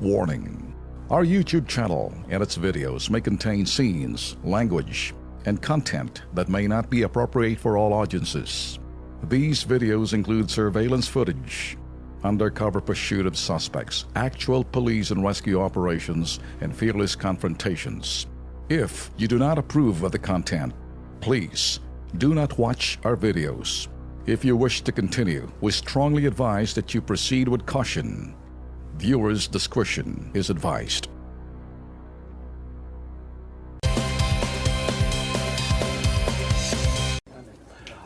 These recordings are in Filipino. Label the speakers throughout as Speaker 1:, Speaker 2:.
Speaker 1: Warning: our YouTube channel and its videos may contain scenes, language, and content that may not be appropriate for all audiences. These videos include surveillance footage, undercover pursuit of suspects, actual police and rescue operations, and fearless confrontations. If you do not approve of the content, please do not watch our videos. If you wish to continue, we strongly advise that you proceed with caution. Viewers' discretion is advised.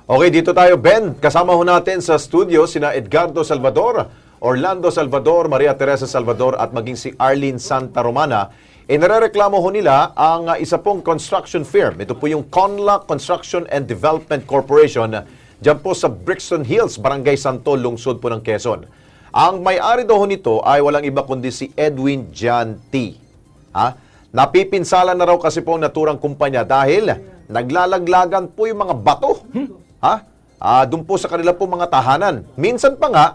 Speaker 2: Okay, dito tayo, Ben. Kasama ho natin sa studio sina Edgardo Salvador, Orlando Salvador, Maria Teresa Salvador at maging si Arlene Santa Romana. Inarereklamo ho nila ang isa pong construction firm. Ito po yung Conla Construction and Development Corporation dyan po sa Brixton Hills, Barangay Santol, lungsod po ng Quezon. Ang may-ari daw nito ay walang iba kundi si Edwin Janty. Napipinsala na raw kasi po ang naturang kumpanya dahil naglalaglagan po yung mga bato. Doon po sa kanila po mga tahanan. Minsan pa nga,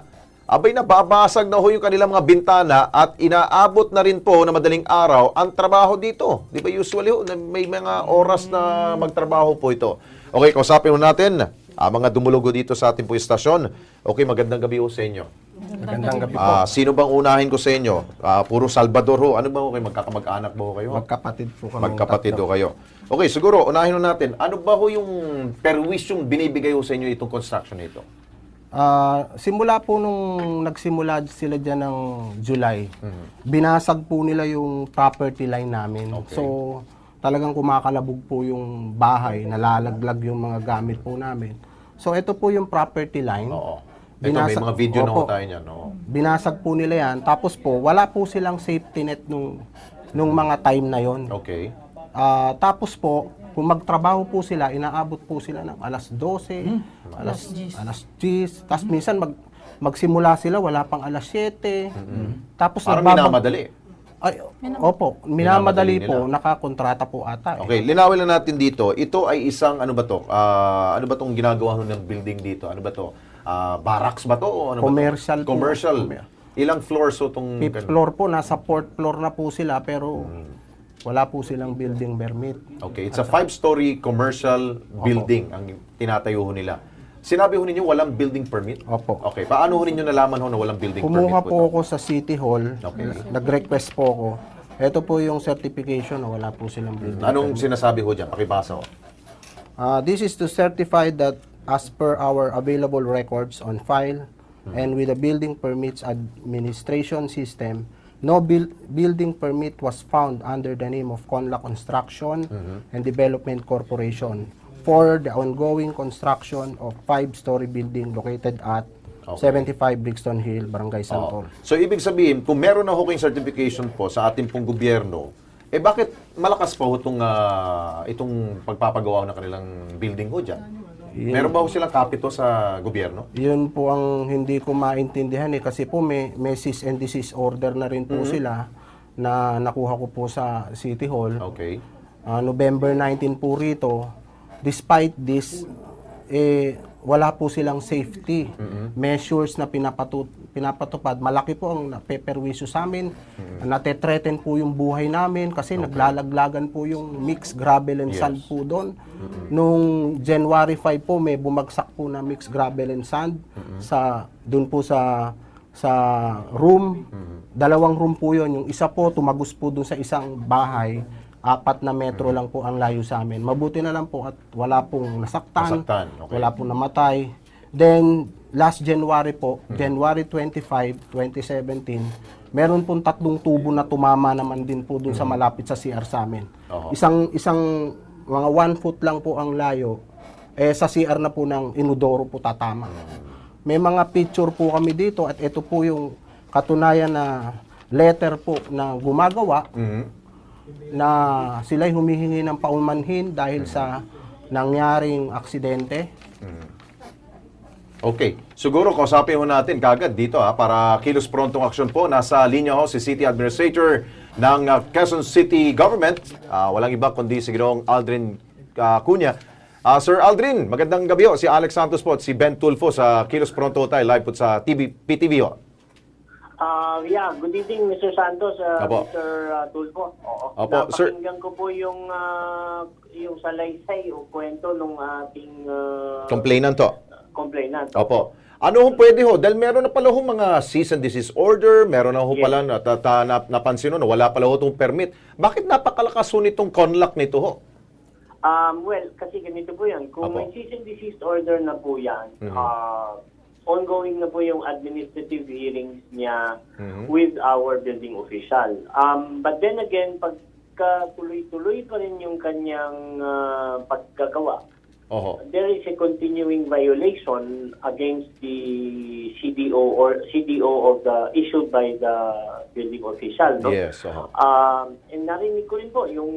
Speaker 2: abay nababasag na ho yung kanilang mga bintana at inaabot na rin po na madaling araw ang trabaho dito. Di ba usually ho, may mga oras na magtrabaho po ito. Okay, kausapin mo natin mga dumulugo dito sa ating po istasyon. Okay, magandang gabi ho sa inyo.
Speaker 3: Magandang gabi po.
Speaker 2: Sino bang unahin ko sa inyo? Puro Salvador ho. Ano ba ho kayo? Magkakamag-anak ba ho kayo?
Speaker 3: Magkapatid po kami.
Speaker 2: Magkapatid ho kayo. Okay, siguro, unahin ho natin. Ano ba ho yung perwisyong binibigay ho sa inyo itong construction nito?
Speaker 3: Simula po nung nagsimula sila dyan ng July, binasag po nila yung property line namin.
Speaker 2: Okay.
Speaker 3: So, talagang kumakalabog po yung bahay, nalalaglag yung mga gamit po namin. So, ito po yung property line.
Speaker 2: Oo. Ito, may mga video na ho tayo niyan. No?
Speaker 3: Binasag po nila yan. Tapos po, wala po silang safety net nung mga time na yon.
Speaker 2: Okay.
Speaker 3: Tapos po, kung magtrabaho po sila, inaabot po sila ng alas 12, alas 10. Tapos minsan magsimula sila, wala pang alas 7. Tapos
Speaker 2: Parang minamadali.
Speaker 3: Ay, opo, minamadali
Speaker 2: Minamadali
Speaker 3: po, nakakontrata po ata.
Speaker 2: Okay, linawin lang natin dito. Ito ay isang, ano ba to? Ano ba tong ginagawa ng building dito? Ano ba to? Barracks ba to? O ano
Speaker 3: Commercial
Speaker 2: ba to?
Speaker 3: po.
Speaker 2: Commercial. Ilang floors so itong...
Speaker 3: Fifth floor po, nasa fourth floor na po sila, pero wala po silang building permit.
Speaker 2: Okay, it's a 5-story commercial building ang tinatayo ho nila. Sinabi ho ninyo walang building permit?
Speaker 3: Opo.
Speaker 2: Okay, paano ho ninyo nalaman ho na walang building permit
Speaker 3: Kumuha po
Speaker 2: ito?
Speaker 3: ako sa City Hall,
Speaker 2: Okay.
Speaker 3: nag-request po ako. Ito po yung certification na wala po silang building
Speaker 2: Anong sinasabi ho dyan? Pakibasa ho.
Speaker 3: This is to certify that as per our available records on file and with the building permits administration system, no building permit was found under the name of Conla Construction and Development Corporation for the ongoing construction of 5-story building located at 75 Brixton Hill, Barangay Santol.
Speaker 2: So, ibig sabihin, kung meron na ho kayong certification po sa ating pong gobyerno, bakit malakas pa ho itong pagpapagawa ng kanilang building ho dyan? Meron ba ho silang kapito sa gobyerno?
Speaker 3: Yun po ang hindi ko maintindihan kasi po may cease and desist order na rin po sila na nakuha ko po sa City Hall.
Speaker 2: Okay.
Speaker 3: November 19 po rito. Despite this, wala po silang safety measures na pinapatupad. Malaki po ang napeperwisyo sa amin. Nate-threaten po yung buhay namin kasi naglalaglagan po yung mixed gravel and sand po doon. Nung January 5 po, may bumagsak po na mixed gravel and sand doon po sa room. Dalawang room po yun. Yung isa po, tumagos po doon sa isang bahay. 4 na metro lang po ang layo sa amin. Mabuti na lang po at wala pong nasaktan.
Speaker 2: Okay.
Speaker 3: Wala pong namatay. Then, last January po, January 25, 2017, meron pong 3 tubo na tumama naman din po dun sa malapit sa CR sa amin. Isang mga 1 foot lang po ang layo, sa CR na po ng inodoro po tatama. May mga picture po kami dito at ito po yung katunayan na letter po na gumagawa na sila'y humihingi ng paumanhin dahil sa nangyaring aksidente.
Speaker 2: Okay. Siguro, kausapin ho natin kagad dito para kilos prontong aksyon po. Nasa linya ho si City Administrator ng Quezon City Government. Walang iba kundi si Ginoong Aldrin Cunha. Sir Aldrin, magandang gabi ho. Si Alex Santos po at si Ben Tulfo sa Kilos Pronto tayo live po sa PTV ho.
Speaker 4: Yeah, good evening, Mr. Santos,
Speaker 2: Apo.
Speaker 4: Mr. Tulfo. Oo.
Speaker 2: Apo, sir.
Speaker 4: Napakinggan ko po yung salaysay o kwento ng ating
Speaker 2: Complainant to.
Speaker 4: complainant.
Speaker 2: Opo. Ano ho pwede ho? Dahil meron na pala ho mga cease and desist order, meron na ho
Speaker 4: Yes.
Speaker 2: pala napansin ho na wala pala ho itong permit. Bakit napakalakas ho nitong conlock nito ho?
Speaker 4: Well, kasi ganito po yan. Kung
Speaker 2: Apo.
Speaker 4: may cease and desist order na po yan, ongoing na po yung administrative hearings niya with our building official. But then again, pagka tuloy-tuloy pa rin yung kanyang paggagawa,
Speaker 2: Oho.
Speaker 4: there is a continuing violation against the CDO of the issued by the building official. No?
Speaker 2: Yes, oho.
Speaker 4: And narinig ko rin po yung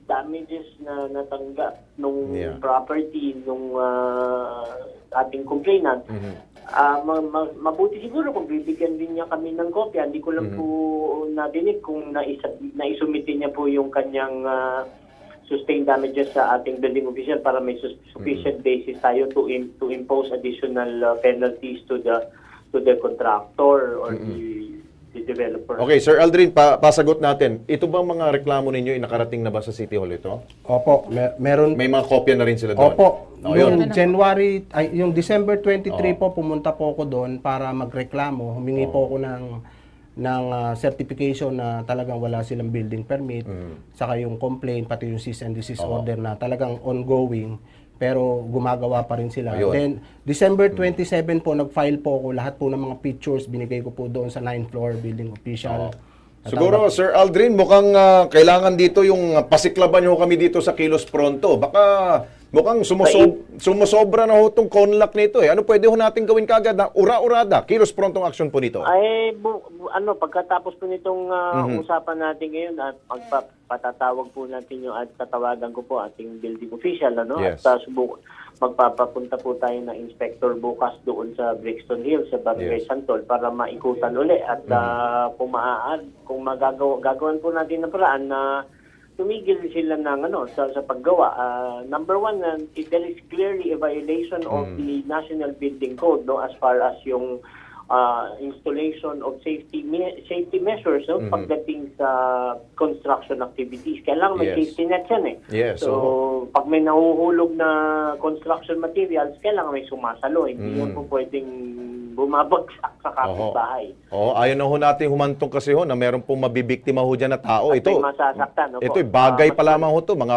Speaker 4: damages na natanggap nung
Speaker 2: Yeah.
Speaker 4: property nung ating complainant. Mabuti siguro kung bibigyan din niya kami ng kopya. Hindi ko lang po nadinig kung naisumite niya po yung kanyang sustained damages sa ating building official para may sufficient basis tayo to impose additional penalties to the contractor or the developer.
Speaker 2: Okay, Sir Aldrin, pasagot natin. Ito bang mga reklamo ninyo nakarating na ba sa City Hall ito?
Speaker 3: Opo, meron.
Speaker 2: May mga kopya na rin sila doon?
Speaker 3: Opo.
Speaker 2: Oh, yun.
Speaker 3: Yung December 23 po, pumunta po ako doon para magreklamo. Humingi po ako ng certification na talagang wala silang building permit, saka yung complaint, pati yung cease and desist order na talagang ongoing, pero gumagawa pa rin sila.
Speaker 2: Ayun.
Speaker 3: Then, December 27 po, nag-file po ako, lahat po ng mga pictures, binigay ko po doon sa 9th floor building official. At
Speaker 2: Siguro, Sir Aldrin, mukhang kailangan dito yung pasiklaban nyo kami dito sa Kilos Pronto. Baka mukhang sumusobra na ho itong conlock nito eh. Ano pwede ho natin gawin kagad na ura-urada? Kilos Prontong action po dito.
Speaker 4: Ay, pagkatapos po nitong usapan natin ngayon at patatawag po natin yung at tatawagan ko po ating building official, ano?
Speaker 2: Yes.
Speaker 4: At magpapapunta po tayo ng inspector bukas doon sa Brixton Hills, sa Barangay
Speaker 2: Yes.
Speaker 4: Santol para maikutan uli at kung gagawin po natin ng paraan na tumigil sila ng sa paggawa. Number one, there is clearly a violation of the National Building Code, no, as far as yung installation of safety measures, no, pagdating sa construction activities. Kailangan may
Speaker 2: Yes.
Speaker 4: safety net yan eh.
Speaker 2: Yes,
Speaker 4: So, pag may nahuhulog na construction materials, kailangan may sumasalo. Hindi yan po pwedeng bumabagsak sa kapitbahay.
Speaker 2: Ayaw na ho natin humantong kasi ho na meron pong mabibiktima ho dyan na tao.
Speaker 4: At
Speaker 2: Ito,
Speaker 4: may masasaktan. Opo.
Speaker 2: ito bagay pa lamang ho to, mga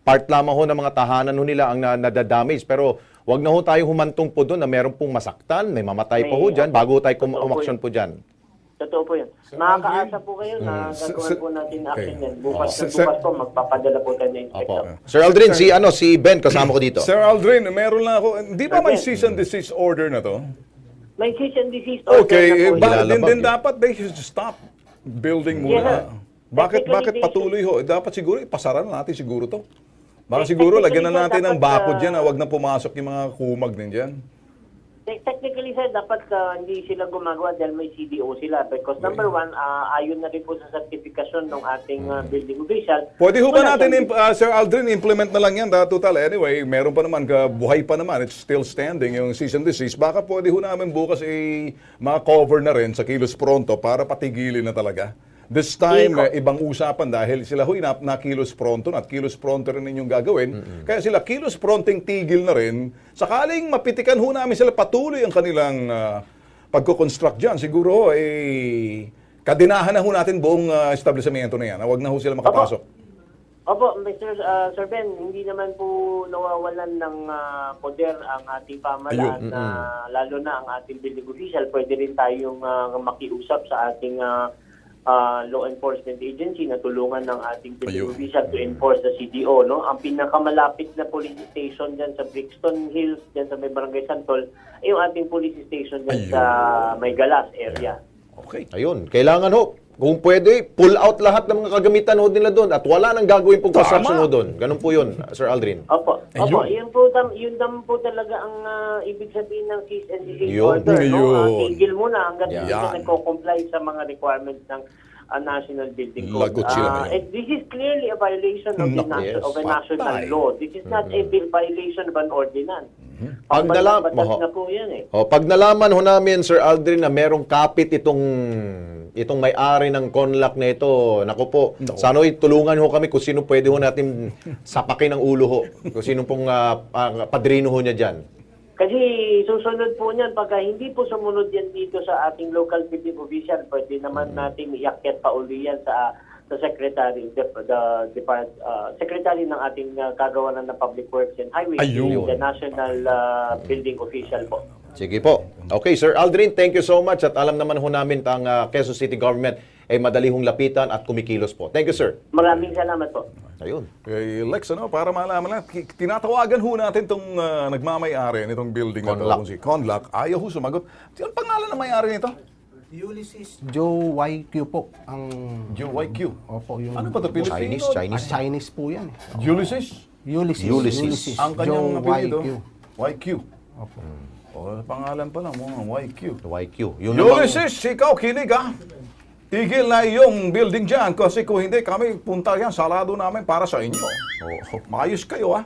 Speaker 2: part lamang ho ng mga tahanan ho nila ang nadadamage. Pero wag na ho tayo humantong po doon na meron pong masaktan, may mamatay po ho dyan bago tayo umaksyon po dyan.
Speaker 4: Totoo po yun. Makakaasa po kayo na gagawin po natin action yan. Bukas po, magpapadala po tayo ng inspector.
Speaker 2: Sir Aldrin, si Ben kasama ko dito.
Speaker 1: Sir Aldrin, meron lang ako. Hindi ba may cease and desist order na to?
Speaker 4: May cease and desist order
Speaker 1: Okay,
Speaker 4: na po.
Speaker 1: din dapat they should stop building muna.
Speaker 4: Yeah.
Speaker 1: Bakit
Speaker 4: Technically,
Speaker 1: patuloy ho? Dapat siguro ipasara na natin siguro to. Baka siguro lagyan na natin ng bakod diyan, wag na pumasok yung mga kumag din diyan.
Speaker 4: Technically, sir, dapat hindi sila gumagawa dahil may CDO sila. Because number one, ayon na rin po sa certification ng ating building official.
Speaker 1: Pwede ho ba
Speaker 4: Wala
Speaker 1: natin,
Speaker 4: siyang-
Speaker 1: Sir Aldrin, implement na lang yan? Total, anyway, meron pa naman, buhay pa naman, it's still standing yung cease and desist. Baka pwede ho namin bukas mga-cover na rin sa Kilos Pronto para patigilin na talaga. This time, ibang usapan dahil sila ho'y na Kilos Pronto at Kilos Pronto rin ninyong gagawin. Kaya sila Kilos Pronting tigil na rin. Sakaling mapitikan ho namin sila patuloy ang kanilang pagko-construct dyan. Siguro, kadinahan na ho natin buong establishmento na yan. Huwag na ho sila makapasok.
Speaker 4: Opo, Sir Ben, hindi naman po nawawalan ng poder ang ating pamahalaan na lalo na ang ating building official. Pwede rin tayong makiusap sa ating law enforcement agency na tulungan ng ating building official to enforce the CDO. No? Ang pinakamalapit na police station dyan sa Brixton Hills, dyan sa may Barangay Santol, ay yung ating police station dyan sa may Galas area.
Speaker 1: Okay.
Speaker 2: Ayun, kailangan ho. Kung pwede, pull out lahat ng mga kagamitan ho nila doon at wala nang gagawin pong construction ho doon. Ganun po yun, Sir Aldrin.
Speaker 4: Opo, yun po talaga ang ibig sabihin ng cease and desist
Speaker 2: Yun.
Speaker 4: order. No?
Speaker 1: Yun.
Speaker 4: Tigil muna hanggang hindi
Speaker 1: Yan.
Speaker 4: ka nagko-comply sa mga requirements ng national building code.
Speaker 1: Lagot sila ngayon.
Speaker 4: This is clearly a violation of, of a national
Speaker 1: patay.
Speaker 4: law. This is not a violation of an ordinance.
Speaker 2: Pag
Speaker 4: Pagbatas
Speaker 2: nalam-
Speaker 4: na po yan eh.
Speaker 2: Pag nalaman ho namin, Sir Aldrin, na merong kapit itong may-ari ng Conlac na ito, naku po, sano'y tulungan ho kami kung sino pwede ho natin sapakin ng ulo ho. Kung sino pong padrino ho niya dyan.
Speaker 4: Kasi susunod po niyan, pagka hindi po sumunod yan dito sa ating local building official, pwede naman natin iakyat pa uli yan sa secretary, secretary ng ating kagawaran ng Public Works and Highways,
Speaker 1: Ayun.
Speaker 4: the national building official po.
Speaker 2: Sige po. Okay, Sir Aldrin, thank you so much. At alam naman ho namin ang Quezon City Government ay madali hong lapitan at kumikilos po. Thank you, sir.
Speaker 4: Maraming salamat po.
Speaker 2: Ayun.
Speaker 1: Kay Lex, para malaman natin, tinatawagan ho natin itong nagmamay-ari nitong building na
Speaker 2: Conlac.
Speaker 1: to, si Conlac. Ayaw ho sumagot. Ano pangalan ng may-ari nito?
Speaker 3: Ulysses Joe YQ po ang
Speaker 1: UYQ.
Speaker 3: Opo, yung
Speaker 1: Ano ba ito? Pilipino?
Speaker 3: Chinese po yan.
Speaker 1: Ulysses?
Speaker 3: Ulysses.
Speaker 1: Ang kanyang
Speaker 3: Joe
Speaker 1: apelido?
Speaker 3: YQ.
Speaker 1: YQ.
Speaker 3: Opo.
Speaker 1: Pangalan pa lang, YQ.
Speaker 2: YQ. Yun namang-
Speaker 1: Ulysses, ikaw kinig ha. Tigil na yung building dyan kasi kung hindi kami punta yan, salado namin para sa inyo. Maayos kayo ha.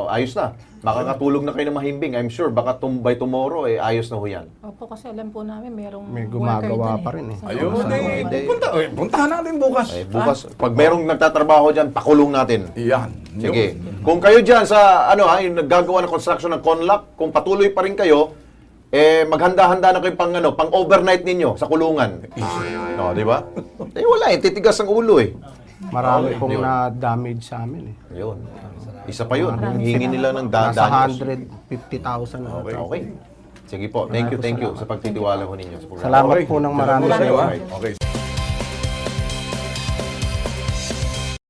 Speaker 2: Ayos na. Makakatulog na kayo ng mahimbing. I'm sure, baka by tomorrow, ayos na ho yan.
Speaker 5: Opo, kasi alam po namin merong
Speaker 3: May
Speaker 5: worker
Speaker 3: gumagawa
Speaker 5: dyan
Speaker 3: pa rin eh.
Speaker 5: Sa
Speaker 1: Ayun,
Speaker 5: mga-
Speaker 1: puntahan natin bukas.
Speaker 2: Bukas, pag merong nagtatrabaho dyan, pakulong natin.
Speaker 1: Yan.
Speaker 2: Sige. Kung kayo dyan sa, yung naggagawa ng construction ng Conlac, kung patuloy pa rin kayo, maghanda-handa na kayo pang overnight ninyo sa kulungan. Di ba? Wala titigas ang ulo
Speaker 3: Marami
Speaker 2: Okay,
Speaker 3: pong
Speaker 2: yun.
Speaker 3: na-damage sa amin eh.
Speaker 2: Ayun. Isa pa yun. Hingi nila ng
Speaker 3: Nasa
Speaker 2: damage.
Speaker 3: 150,000 na.
Speaker 2: Okay. Sige po. Thank you sa pagtitiwala ho ninyo. Sa programa.
Speaker 3: Salamat po ng marami
Speaker 1: Salamat
Speaker 3: sa iyo.
Speaker 1: ha. Okay.